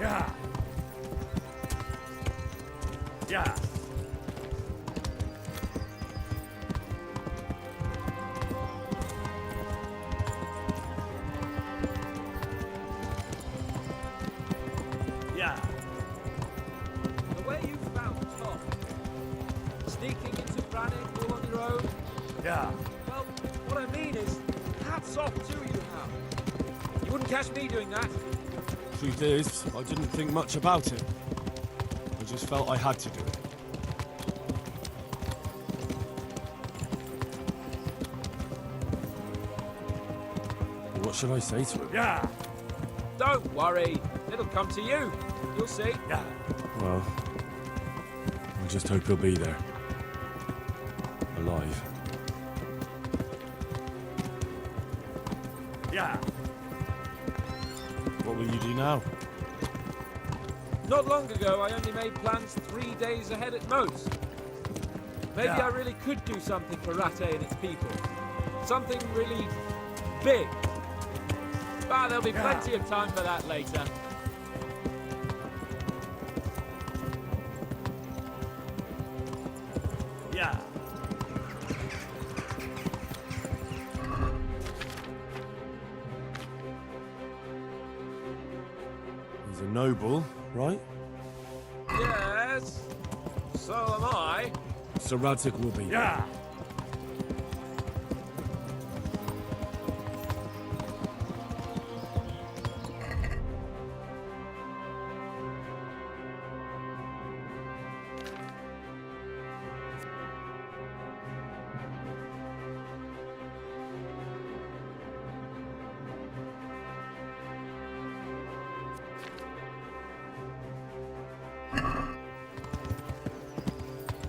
Yeah. Yeah. Yeah. The way you found Tom, sneaking into Brannick all on your own. Yeah. Well, what I mean is, hats off to you, Hal. You wouldn't catch me doing that. Truth is, I didn't think much about it. I just felt I had to do it. What should I say to him? Yeah. Don't worry, it'll come to you. You'll see. Yeah. Well, I just hope he'll be there. Alive. Yeah. What will you do now? Not long ago, I only made plans 3 days ahead at most. Maybe Yeah. I really could do something for Rattay and its people. Something really big. But there'll be Yeah. plenty of time for that later. Yeah. He's a noble, right? Yes, so am I. Sir Radzig will be there. Yeah.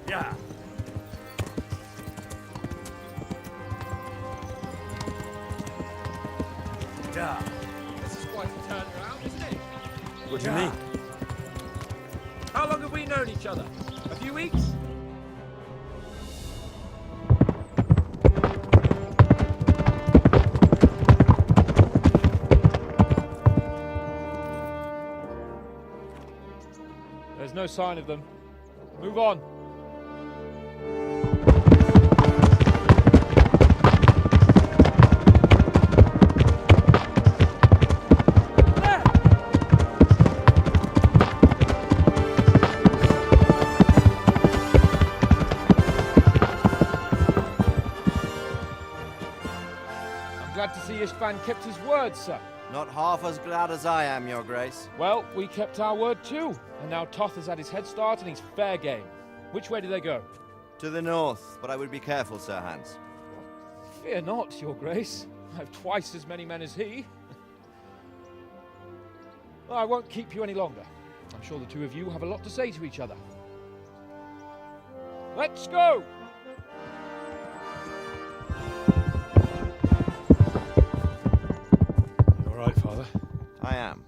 Yeah. Yeah. This is quite a turnaround, isn't it? What do you Yeah. mean? How long have we known each other? A few weeks? There's no sign of them. Move on. I'm glad to see Istvan kept his word, sir. Not half as glad as I am, Your Grace. Well, we kept our word too. And now Toth has had his head start and he's fair game. Which way do they go? To the north, but I would be careful, Sir Hans. Fear not, Your Grace. I have twice as many men as he. Well, I won't keep you any longer. I'm sure the two of you have a lot to say to each other. Let's go! You all right, Father? I am.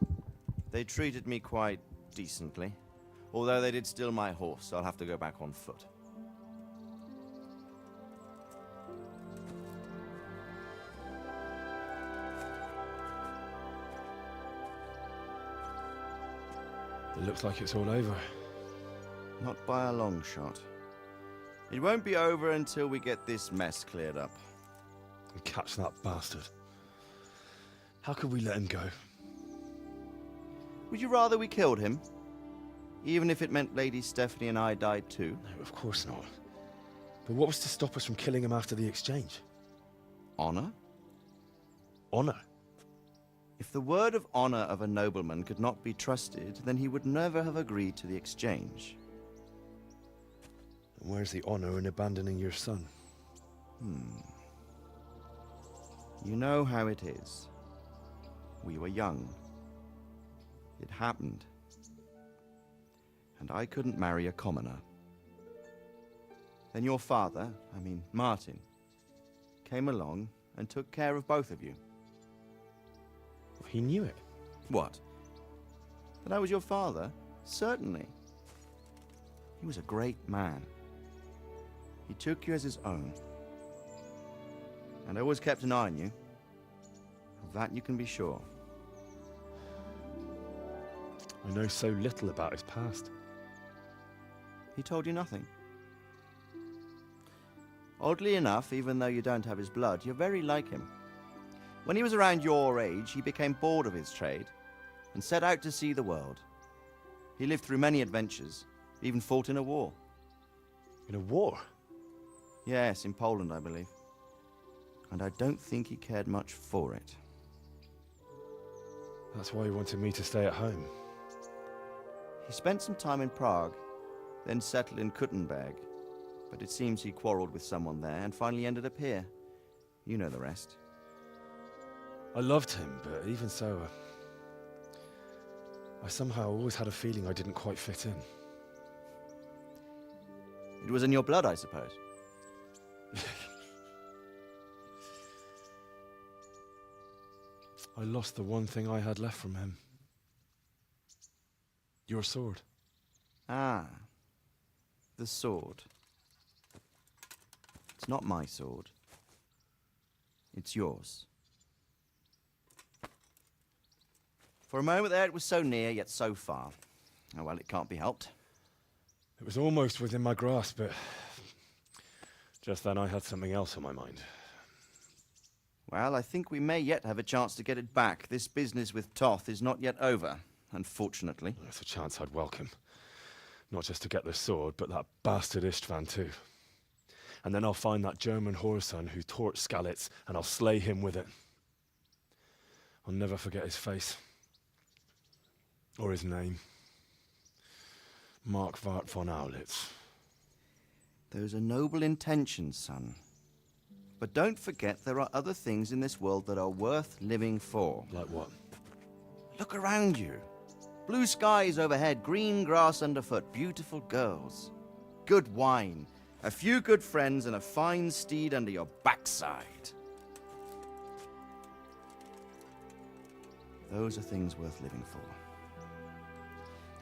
They treated me quite decently. Although they did steal my horse, so I'll have to go back on foot. It looks like it's all over. Not by a long shot. It won't be over until we get this mess cleared up. And catch that bastard. How could we let him go? Would you rather we killed him? Even if it meant Lady Stephanie and I died too? No, of course not. But what was to stop us from killing him after the exchange? Honor? Honor? If the word of honor of a nobleman could not be trusted, then he would never have agreed to the exchange. And where's the honor in abandoning your son? You know how it is. We were young. It happened. And I couldn't marry a commoner. Then your father, Martin, came along and took care of both of you. He knew it. What? That I was your father? Certainly. He was a great man. He took you as his own. And always kept an eye on you. Of that you can be sure. I know so little about his past. He told you nothing. Oddly enough, even though you don't have his blood, you're very like him. When he was around your age, he became bored of his trade and set out to see the world. He lived through many adventures, even fought in a war. In a war? Yes, in Poland, I believe. And I don't think he cared much for it. That's why he wanted me to stay at home. He spent some time in Prague, then settled in Kuttenberg. But it seems he quarreled with someone there and finally ended up here. You know the rest. I loved him, but even so, I somehow always had a feeling I didn't quite fit in. It was in your blood, I suppose. I lost the one thing I had left from him. Your sword. Ah, the sword. It's not my sword. It's yours. For a moment there, it was so near, yet so far. Oh, well, it can't be helped. It was almost within my grasp, but just then I had something else on my mind. Well, I think we may yet have a chance to get it back. This business with Toth is not yet over, unfortunately. That's a chance I'd welcome. Not just to get the sword, but that bastard Istvan too. And then I'll find that German whoreson who torched Skalitz, and I'll slay him with it. I'll never forget his face. Or his name. Mark Vart von Aulitz. Those are noble intentions, son. But don't forget there are other things in this world that are worth living for. Like what? Look around you. Blue skies overhead, green grass underfoot, beautiful girls. Good wine, a few good friends, and a fine steed under your backside. Those are things worth living for.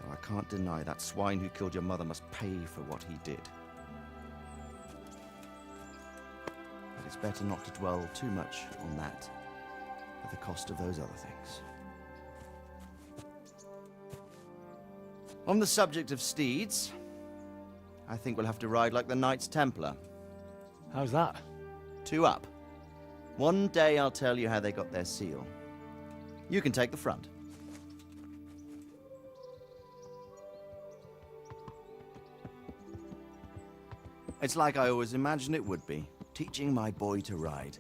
Though I can't deny that swine who killed your mother must pay for what he did. But it's better not to dwell too much on that at the cost of those other things. On the subject of steeds, I think we'll have to ride like the Knights Templar. How's that? 2 up. One day I'll tell you how they got their seal. You can take the front. It's like I always imagined it would be, teaching my boy to ride.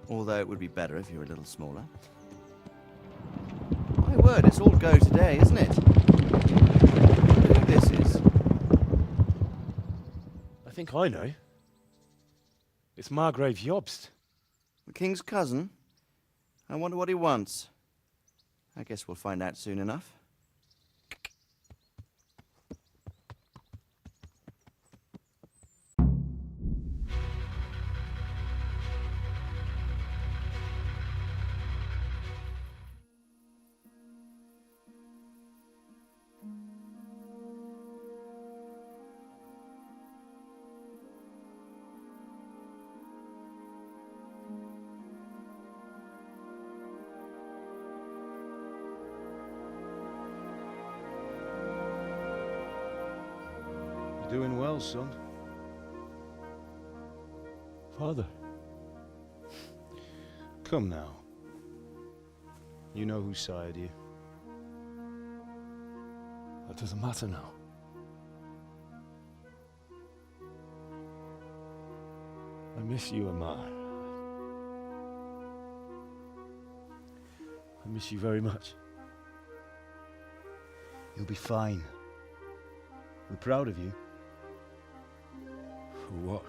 Although it would be better if you were a little smaller. My word, it's all go today, isn't it? I wonder who this is. I think I know. It's Margrave Jobst. The king's cousin? I wonder what he wants. I guess we'll find out soon enough. You're doing well, son. Father. Come now. You know who sired you. That doesn't matter now. I miss you, Amar. I miss you very much. You'll be fine. We're proud of you. For what?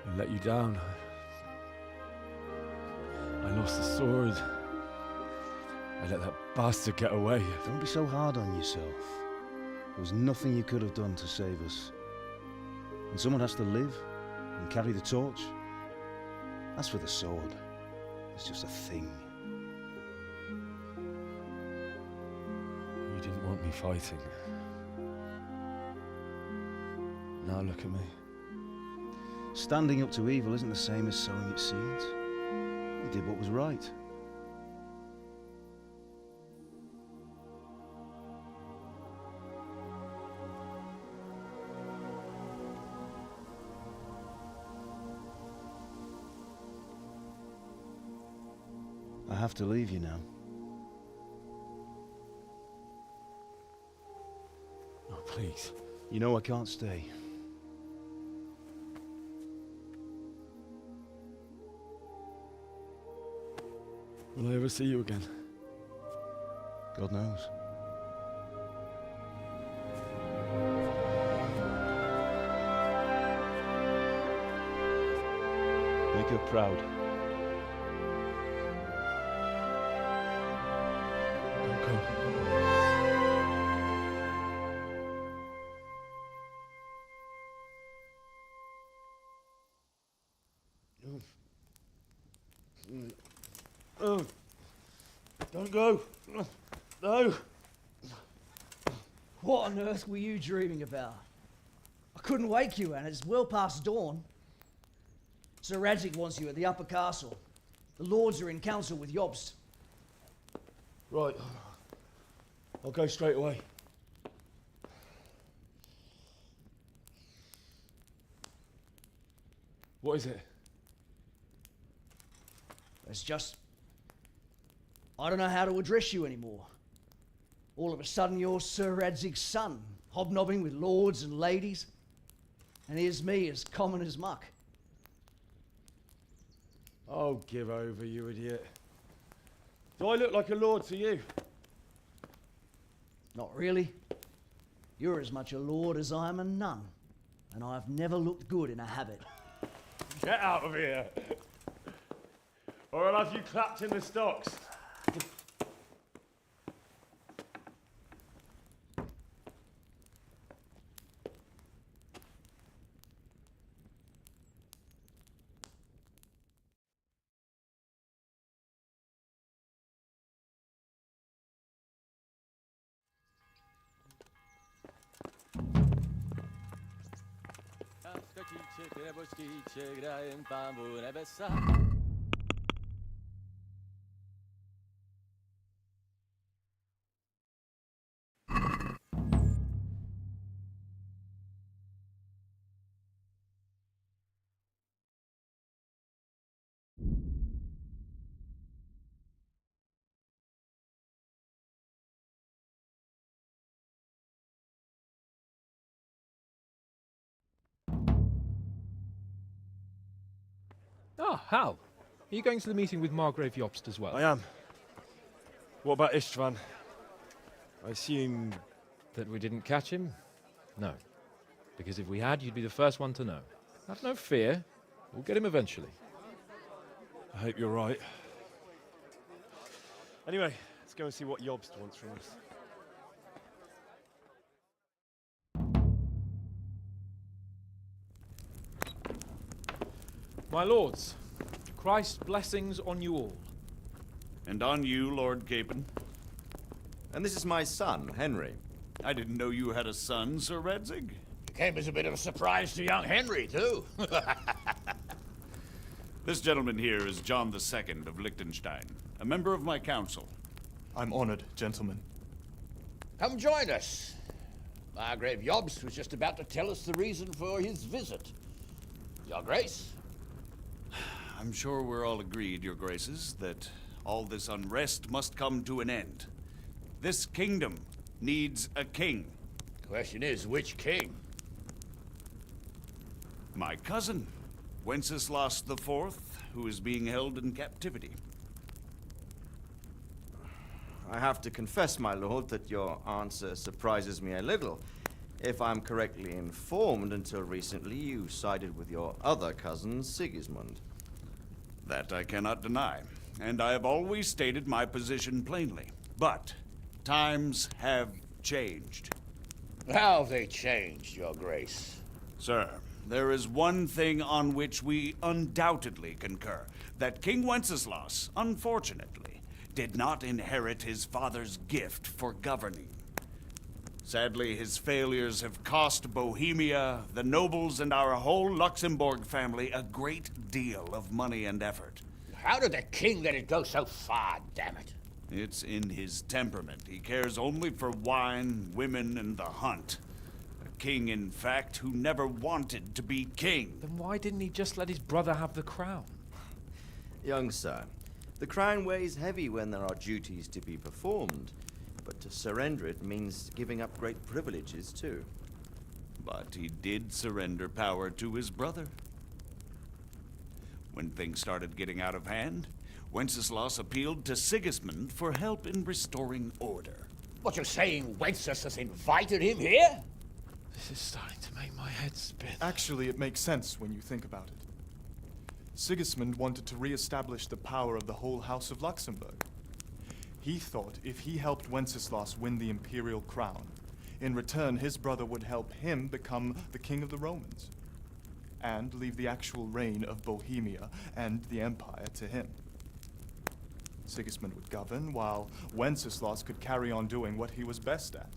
I let you down. I lost the sword. I let that bastard get away. Don't be so hard on yourself. There was nothing you could have done to save us. And someone has to live and carry the torch. As for the sword, it's just a thing. want me fighting. Now look at me. Standing up to evil isn't the same as sowing its seeds. You did what was right. I have to leave you now. Oh, please. You know I can't stay. Will I ever see you again? God knows. Make her proud. Don't go. Oh, don't go. No. What on earth were you dreaming about? I couldn't wake you, and it's well past dawn. Sir Radzig wants you at the upper castle. The lords are in council with Jobst. Right. I'll go straight away. What is it? It's just... I don't know how to address you anymore. All of a sudden you're Sir Radzig's son, hobnobbing with lords and ladies. And here's me, as common as muck. Oh, give over, you idiot. Do I look like a lord to you? Not really. You're as much a lord as I am a nun. And I've never looked good in a habit. Get out of here! Or I'll have you clapped in the stocks. Ah, Hal. Are you going to the meeting with Margrave Jobst as well? I am. What about Istvan? I assume... That we didn't catch him? No. Because if we had, you'd be the first one to know. Have no fear. We'll get him eventually. I hope you're right. Anyway, let's go and see what Jobst wants from us. My lords, Christ's blessings on you all. And on you, Lord Capon. And this is my son, Henry. I didn't know you had a son, Sir Radzig. Came as a bit of a surprise to young Henry, too. This gentleman here is John II of Liechtenstein, a member of my council. I'm honored, gentlemen. Come join us. Margrave Jobst was just about to tell us the reason for his visit. Your Grace? I'm sure we're all agreed, Your Graces, that all this unrest must come to an end. This kingdom needs a king. Question is, which king? My cousin, Wenceslas IV, who is being held in captivity. I have to confess, my lord, that your answer surprises me a little. If I'm correctly informed, until recently you sided with your other cousin, Sigismund. That I cannot deny, and I have always stated my position plainly. But times have changed. How have they changed, Your Grace? Sir, there is one thing on which we undoubtedly concur. That King Wenceslas, unfortunately, did not inherit his father's gift for governing. Sadly, his failures have cost Bohemia, the nobles, and our whole Luxembourg family a great deal of money and effort. How did the king let it go so far, damn it? It's in his temperament. He cares only for wine, women, and the hunt. A king, in fact, who never wanted to be king. Then why didn't he just let his brother have the crown? Young sir, the crown weighs heavy when there are duties to be performed, but to surrender it means giving up great privileges too. But he did surrender power to his brother. When things started getting out of hand, Wenceslas appealed to Sigismund for help in restoring order. What, you're saying Wenceslas invited him here? This is starting to make my head spin. Actually, it makes sense when you think about it. Sigismund wanted to re-establish the power of the whole House of Luxembourg. He thought if he helped Wenceslas win the imperial crown, in return his brother would help him become the king of the Romans, and leave the actual reign of Bohemia and the empire to him. Sigismund would govern, while Wenceslas could carry on doing what he was best at,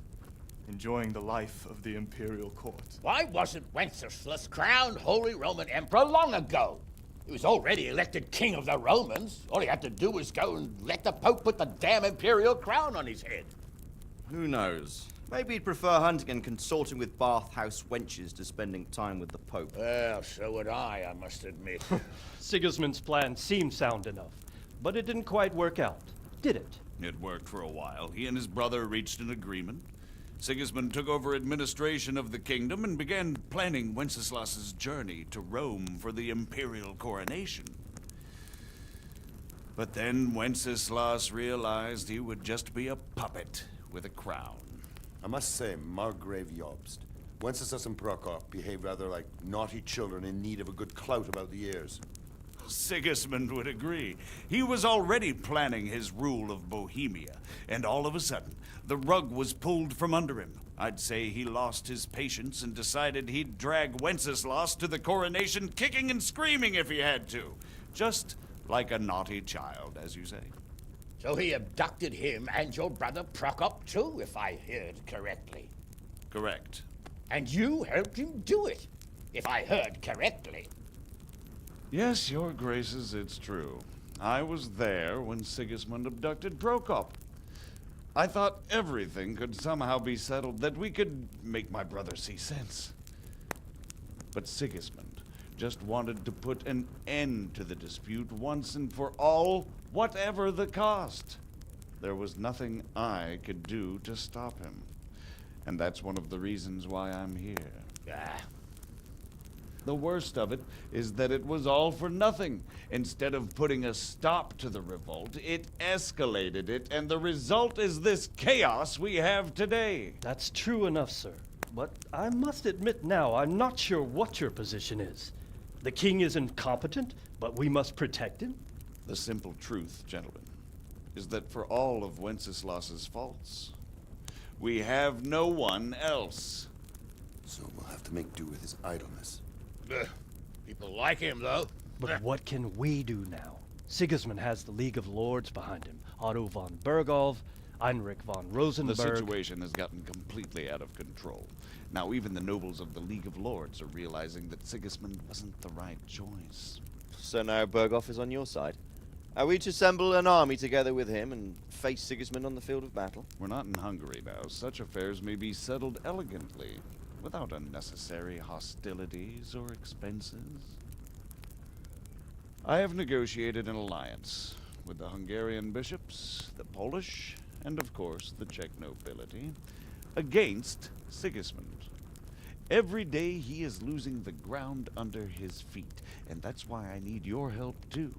enjoying the life of the imperial court. Why wasn't Wenceslas crowned Holy Roman Emperor long ago? He was already elected king of the Romans. All he had to do was go and let the Pope put the damn imperial crown on his head. Who knows? Maybe he'd prefer hunting and consorting with bathhouse wenches to spending time with the Pope. Well, so would I must admit. Sigismund's plan seemed sound enough, but it didn't quite work out, did it? It worked for a while. He and his brother reached an agreement. Sigismund took over administration of the kingdom and began planning Wenceslas's journey to Rome for the imperial coronation. But then Wenceslas realized he would just be a puppet with a crown. I must say, Margrave Jobst, Wenceslas and Prokop behave rather like naughty children in need of a good clout about the ears. Sigismund would agree. He was already planning his rule of Bohemia, and all of a sudden, the rug was pulled from under him. I'd say he lost his patience and decided he'd drag Wenceslas to the coronation kicking and screaming if he had to. Just like a naughty child, as you say. So he abducted him and your brother Prokop too, if I heard correctly. Correct. And you helped him do it, if I heard correctly. Yes, your graces, it's true. I was there when Sigismund abducted Prokop. I thought everything could somehow be settled, that we could make my brother see sense. But Sigismund just wanted to put an end to the dispute once and for all, whatever the cost. There was nothing I could do to stop him. And that's one of the reasons why I'm here. The worst of it is that it was all for nothing. Instead of putting a stop to the revolt, it escalated it, and the result is this chaos we have today. That's true enough, sir. But I must admit now, I'm not sure what your position is. The king is incompetent, but we must protect him? The simple truth, gentlemen, is that for all of Wenceslas's faults, we have no one else. So we'll have to make do with his idleness. People like him, though. But what can we do now? Sigismund has the League of Lords behind him. Otto von Bergolf, Heinrich von Rosenberg. The situation has gotten completely out of control. Now even the nobles of the League of Lords are realizing that Sigismund wasn't the right choice. So now Berghoff is on your side. Are we to assemble an army together with him and face Sigismund on the field of battle? We're not in Hungary now. Such affairs may be settled elegantly, without unnecessary hostilities or expenses. I have negotiated an alliance with the Hungarian bishops, the Polish, and of course the Czech nobility, against Sigismund. Every day he is losing the ground under his feet, and that's why I need your help too.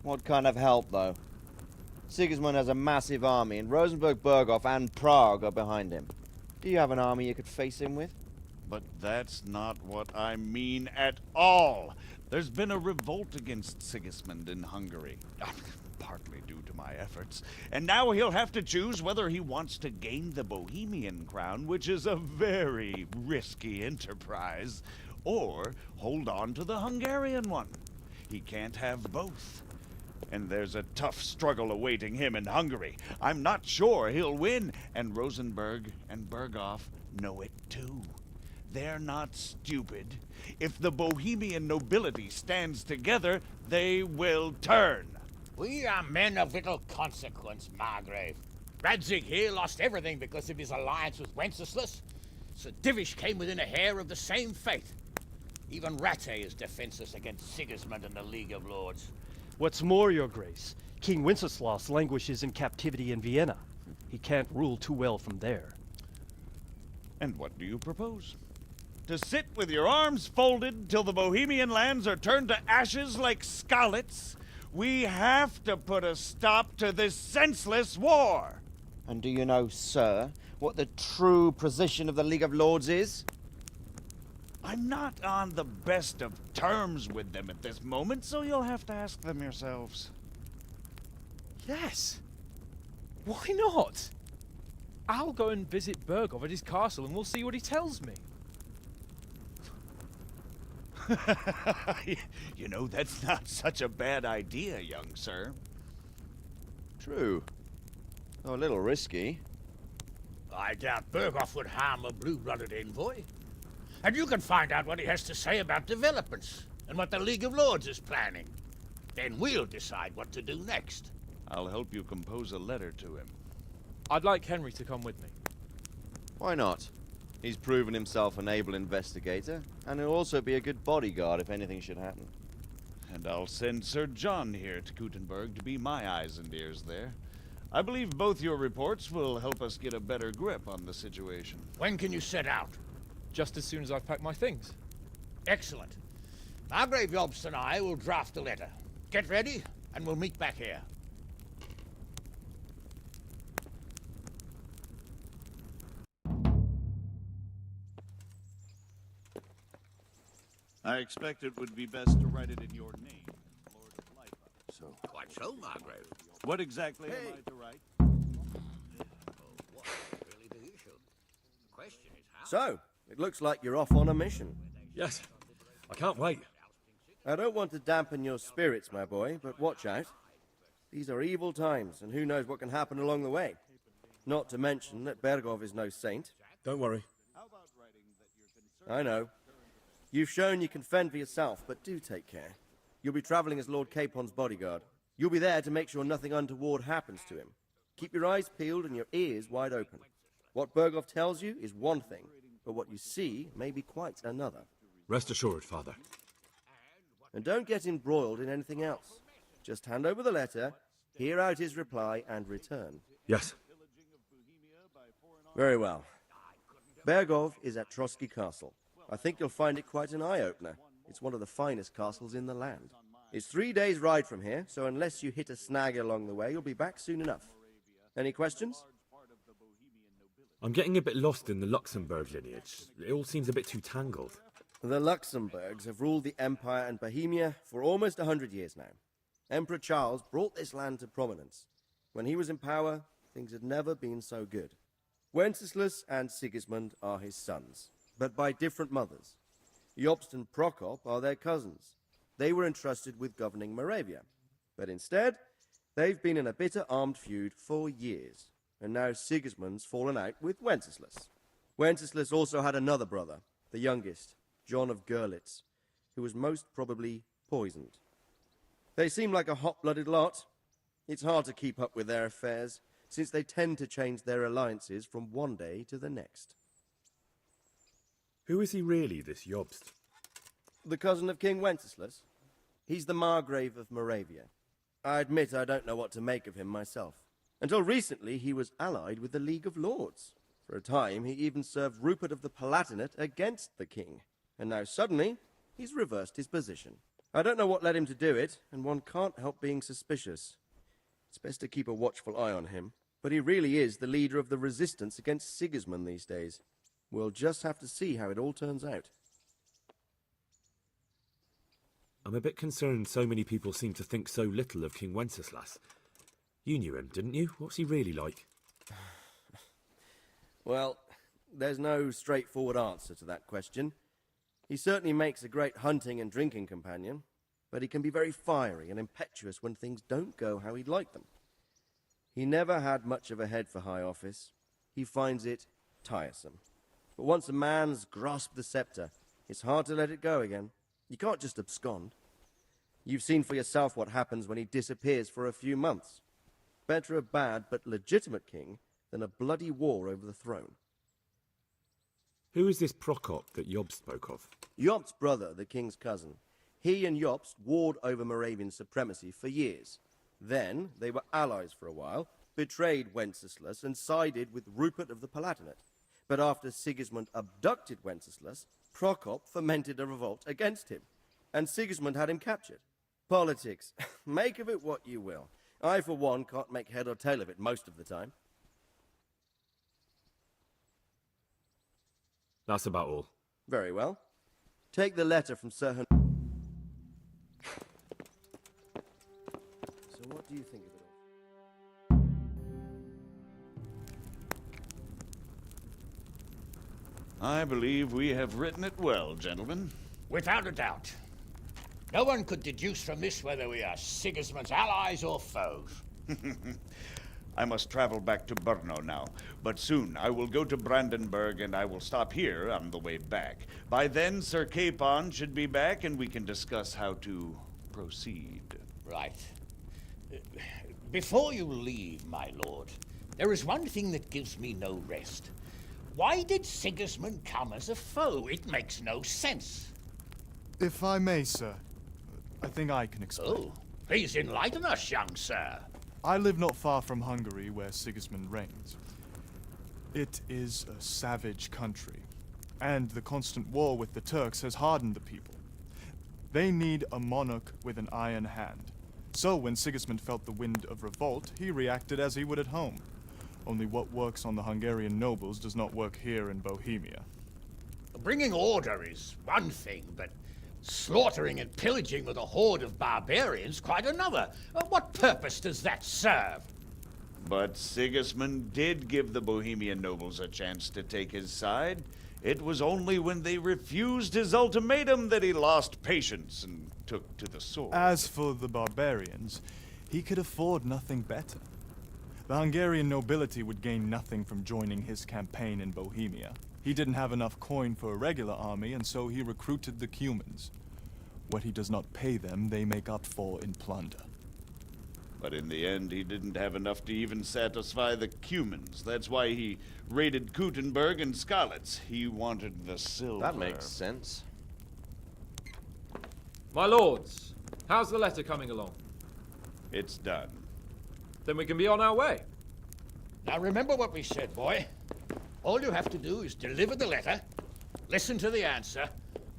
What kind of help, though? Sigismund has a massive army, and Rosenberg, Berghoff, and Prague are behind him. Do you have an army you could face him with? But that's not what I mean at all. There's been a revolt against Sigismund in Hungary, partly due to my efforts, and now he'll have to choose whether he wants to gain the Bohemian crown, which is a very risky enterprise, or hold on to the Hungarian one. He can't have both. and there's a tough struggle awaiting him in Hungary. I'm not sure he'll win, and Rosenberg and Berghoff know it too. They're not stupid. If the Bohemian nobility stands together, they will turn. We are men of little consequence, Margrave. Radzig here lost everything because of his alliance with Wenceslas. Sir Divish came within a hair of the same fate. Even Rattay is defenseless against Sigismund and the League of Lords. What's more, Your Grace, King Wenceslas languishes in captivity in Vienna. He can't rule too well from there. And what do you propose? To sit with your arms folded till the Bohemian lands are turned to ashes like Skalitz? We have to put a stop to this senseless war! And do you know, sir, what the true position of the League of Lords is? I'm not on the best of terms with them at this moment, so you'll have to ask them yourselves. Yes. Why not? I'll go and visit Berghoff at his castle and we'll see what he tells me. You know, that's not such a bad idea, young sir. True. Though a little risky. I doubt Berghoff would harm a blue-blooded envoy. And you can find out what he has to say about developments and what the League of Lords is planning. Then we'll decide what to do next. I'll help you compose a letter to him. I'd like Henry to come with me. Why not? He's proven himself an able investigator, and he'll also be a good bodyguard if anything should happen. And I'll send Sir John here to Kuttenberg to be my eyes and ears there. I believe both your reports will help us get a better grip on the situation. When can you set out? Just as soon as I've packed my things. Excellent. Margrave Jobst and I will draft a letter. Get ready, and we'll meet back here. I expect it would be best to write it in your name, Lord Lipa. So, Quite so, Margrave. What exactly am I to write? What really the issue? The question is how... So, it looks like you're off on a mission. Yes, I can't wait. I don't want to dampen your spirits, my boy, but watch out. These are evil times, and who knows what can happen along the way. Not to mention that Berghoff is no saint. Don't worry. I know. You've shown you can fend for yourself, but do take care. You'll be traveling as Lord Capon's bodyguard. You'll be there to make sure nothing untoward happens to him. Keep your eyes peeled and your ears wide open. What Berghoff tells you is one thing, but what you see may be quite another. Rest assured, Father. And don't get embroiled in anything else. Just hand over the letter, hear out his reply, and return. Yes. Very well. Berghoff is at Trotsky Castle. I think you'll find it quite an eye-opener. It's one of the finest castles in the land. It's 3 days' ride from here, so unless you hit a snag along the way, you'll be back soon enough. Any questions? I'm getting a bit lost in the Luxembourg lineage. It all seems a bit too tangled. The Luxembourgs have ruled the Empire and Bohemia for almost 100 years now. Emperor Charles brought this land to prominence. When he was in power, things had never been so good. Wenceslas and Sigismund are his sons, but by different mothers. Jobst and Prokop are their cousins. They were entrusted with governing Moravia. But instead, they've been in a bitter armed feud for years. And now Sigismund's fallen out with Wenceslas. Wenceslas also had another brother, the youngest, John of Görlitz, who was most probably poisoned. They seem like a hot-blooded lot. It's hard to keep up with their affairs, since they tend to change their alliances from one day to the next. Who is he really, this Jobst? The cousin of King Wenceslas. He's the Margrave of Moravia. I admit I don't know what to make of him myself. Until recently, he was allied with the League of Lords. For a time, he even served Rupert of the Palatinate against the king. And now suddenly, he's reversed his position. I don't know what led him to do it, and one can't help being suspicious. It's best to keep a watchful eye on him. But he really is the leader of the resistance against Sigismund these days. We'll just have to see how it all turns out. I'm a bit concerned so many people seem to think so little of King Wenceslas. You knew him, didn't you? What's he really like? Well, there's no straightforward answer to that question. He certainly makes a great hunting and drinking companion. but he can be very fiery and impetuous when things don't go how he'd like them. He never had much of a head for high office. He finds it tiresome. But once a man's grasped the scepter, it's hard to let it go again. You can't just abscond. You've seen for yourself what happens when he disappears for a few months. Better a bad but legitimate king than a bloody war over the throne. Who is this Prokop that Job spoke of? Jobst's brother, the king's cousin. He and Jobst warred over Moravian supremacy for years. Then they were allies for a while, betrayed Wenceslas and sided with Rupert of the Palatinate. But after Sigismund abducted Wenceslas, Prokop fomented a revolt against him, and Sigismund had him captured. Politics. Make of it what you will. I, for one, can't make head or tail of it most of the time. That's about all. Very well. Take the letter from Sir Hen... So what do you think of it all? I believe we have written it well, gentlemen. Without a doubt. No one could deduce from this whether we are Sigismund's allies or foes. I must travel back to Brno now, but soon I will go to Brandenburg and I will stop here on the way back. By then, Sir Capon should be back and we can discuss how to proceed. Right. Before you leave, my lord, there is one thing that gives me no rest. Why did Sigismund come as a foe? It makes no sense. If I may, sir, I think I can explain. Oh, please enlighten us, young sir. I live not far from Hungary, where Sigismund reigns. It is a savage country, and the constant war with the Turks has hardened the people. They need a monarch with an iron hand. So when Sigismund felt the wind of revolt, he reacted as he would at home. Only what works on the Hungarian nobles does not work here in Bohemia. Bringing order is one thing, but slaughtering and pillaging with a horde of barbarians quite another. What purpose does that serve? But Sigismund did give the Bohemian nobles a chance to take his side. It was only when they refused his ultimatum that he lost patience and took to the sword. As for the barbarians, he could afford nothing better. The Hungarian nobility would gain nothing from joining his campaign in Bohemia. He didn't have enough coin for a regular army, and so he recruited the Cumans. What he does not pay them, they make up for in plunder. But in the end, he didn't have enough to even satisfy the Cumans. That's why he raided Kuttenberg and Skalitz. He wanted the silver. That makes sense. My lords, how's the letter coming along? It's done. Then we can be on our way. Now remember what we said, boy. All you have to do is deliver the letter, listen to the answer,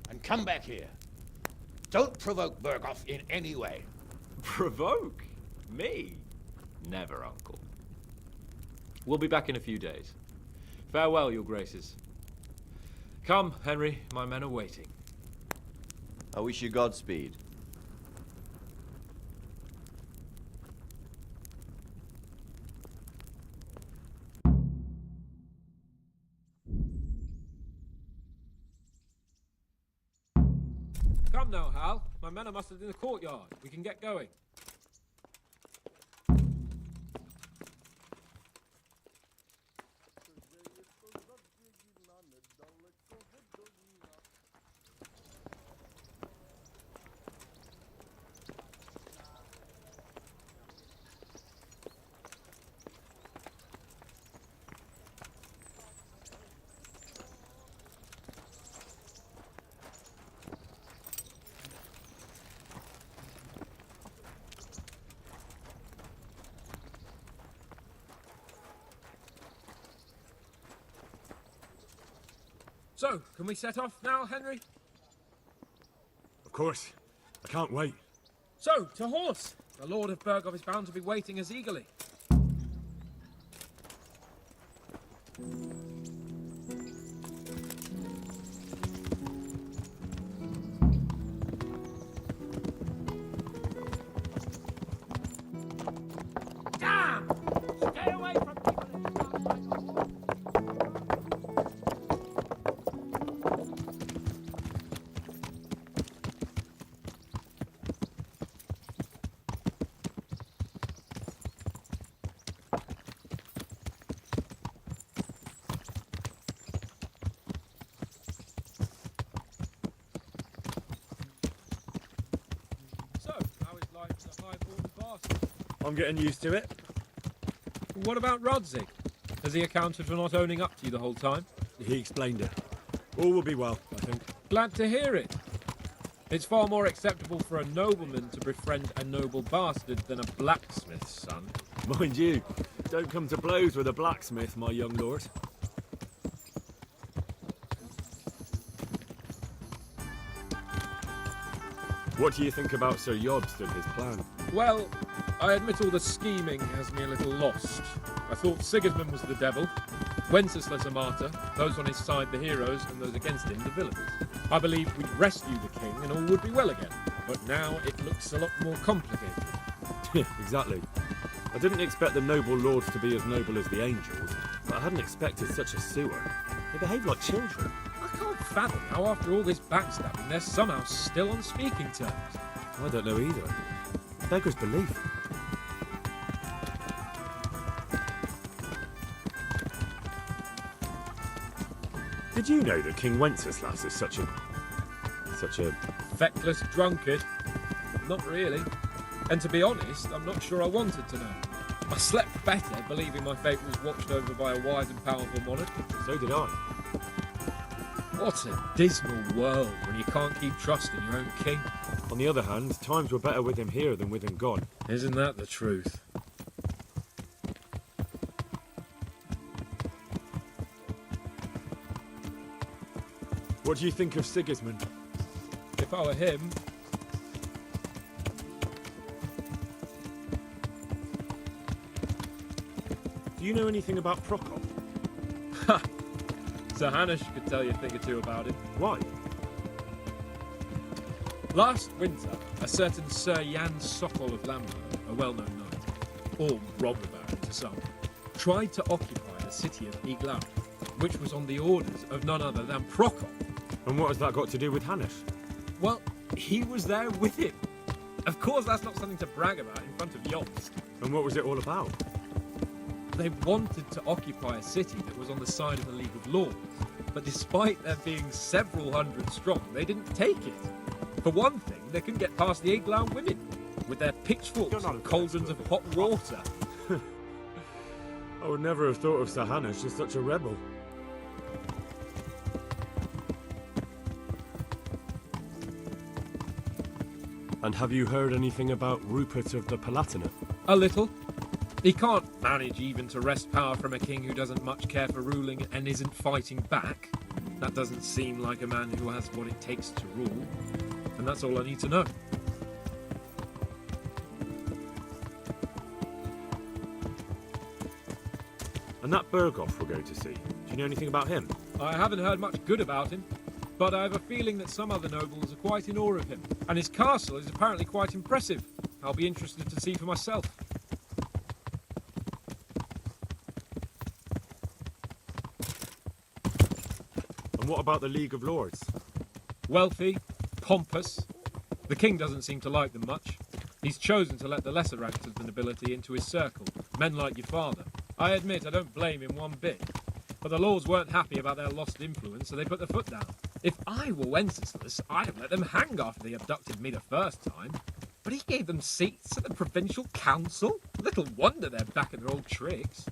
and come back here. Don't provoke Berghoff in any way. Provoke? Me? Never, Uncle. We'll be back in a few days. Farewell, your graces. Come, Henry, my men are waiting. I wish you Godspeed. Come now, Hal. My men are mustered in the courtyard. We can get going. So, can we set off now, Henry? Of course. I can't wait. So, to horse! The Lord of Berghoff is bound to be waiting us eagerly. Damn! Stay away from people who do not like the horse. high-born bastard. I'm getting used to it. What about Rodzig? Has he accounted for not owning up to you the whole time? He explained it. All will be well, I think. Glad to hear it. It's far more acceptable for a nobleman to befriend a noble bastard than a blacksmith's son. Mind you, don't come to blows with a blacksmith, my young lord. What do you think about Sir Jobst and his plan? Well, I admit all the scheming has me a little lost. I thought Sigismund was the devil, Wenceslas a martyr, those on his side the heroes, and those against him the villains. I believed we'd rescue the king and all would be well again, but now it looks a lot more complicated. Exactly. I didn't expect the noble lords to be as noble as the angels, but I hadn't expected such a sewer. They behave like children. I can't fathom how after all this backstabbing they're somehow still on speaking terms. I don't know either. Beggars belief. Did you know that King Wenceslas is such a Feckless drunkard? Not really. And to be honest, I'm not sure I wanted to know. I slept better believing my fate was watched over by a wise and powerful monarch. So did I. What a dismal world when you can't keep trusting your own king. On the other hand, times were better with him here than with him gone. Isn't that the truth? What do you think of Sigismund? If I were him, Do you know anything about Prokop? Sir Hanush could tell you a thing or two about him. Why? Last winter, a certain Sir Jan Sokol of Lamberg, a well-known knight, or robber baron to some, tried to occupy the city of Iglau, which was on the orders of none other than Prokop. And what has that got to do with Hanush? Well, he was there with him. Of course, that's not something to brag about in front of Jobst. And what was it all about? They wanted to occupy a city that was on the side of the League of Lords, but despite there being several hundred strong, they didn't take it. For one thing, they couldn't get past the Iglau women, with their pitchforks and cauldrons of hot water. I would never have thought of Sir Hanush as such a rebel. And have you heard anything about Rupert of the Palatinate? A little. He can't manage even to wrest power from a king who doesn't much care for ruling and isn't fighting back. That doesn't seem like a man who has what it takes to rule. And that's all I need to know. And that Berghoff we're going to see, do you know anything about him? I haven't heard much good about him, but I have a feeling that some other nobles are quite in awe of him. And his castle is apparently quite impressive. I'll be interested to see for myself. And what about the League of Lords? Wealthy, pompous. The king doesn't seem to like them much. He's chosen to let the lesser ranks of the nobility into his circle, men like your father. I admit I don't blame him one bit. But the lords weren't happy about their lost influence, so they put their foot down. If I were Wenceslas, I'd have let them hang after they abducted me the first time. But he gave them seats at the provincial council. Little wonder they're back at their old tricks.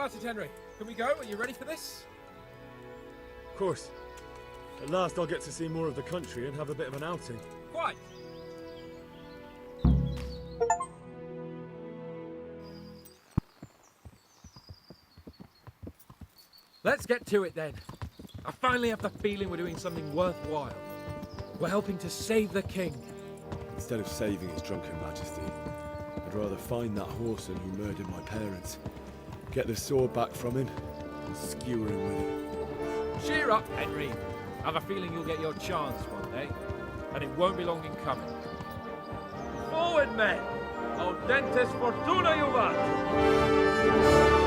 about it, Henry? Can we go? Are you ready for this? Of course. At last I'll get to see more of the country and have a bit of an outing. Quite. Let's get to it then. I finally have the feeling we're doing something worthwhile. We're helping to save the king. Instead of saving his drunken majesty, I'd rather find that whoreson who murdered my parents, get the sword back from him, and skewer him with it. Cheer up, Henry. I have a feeling you'll get your chance one day, and it won't be long in coming. Forward, men! Audentes fortuna juvat!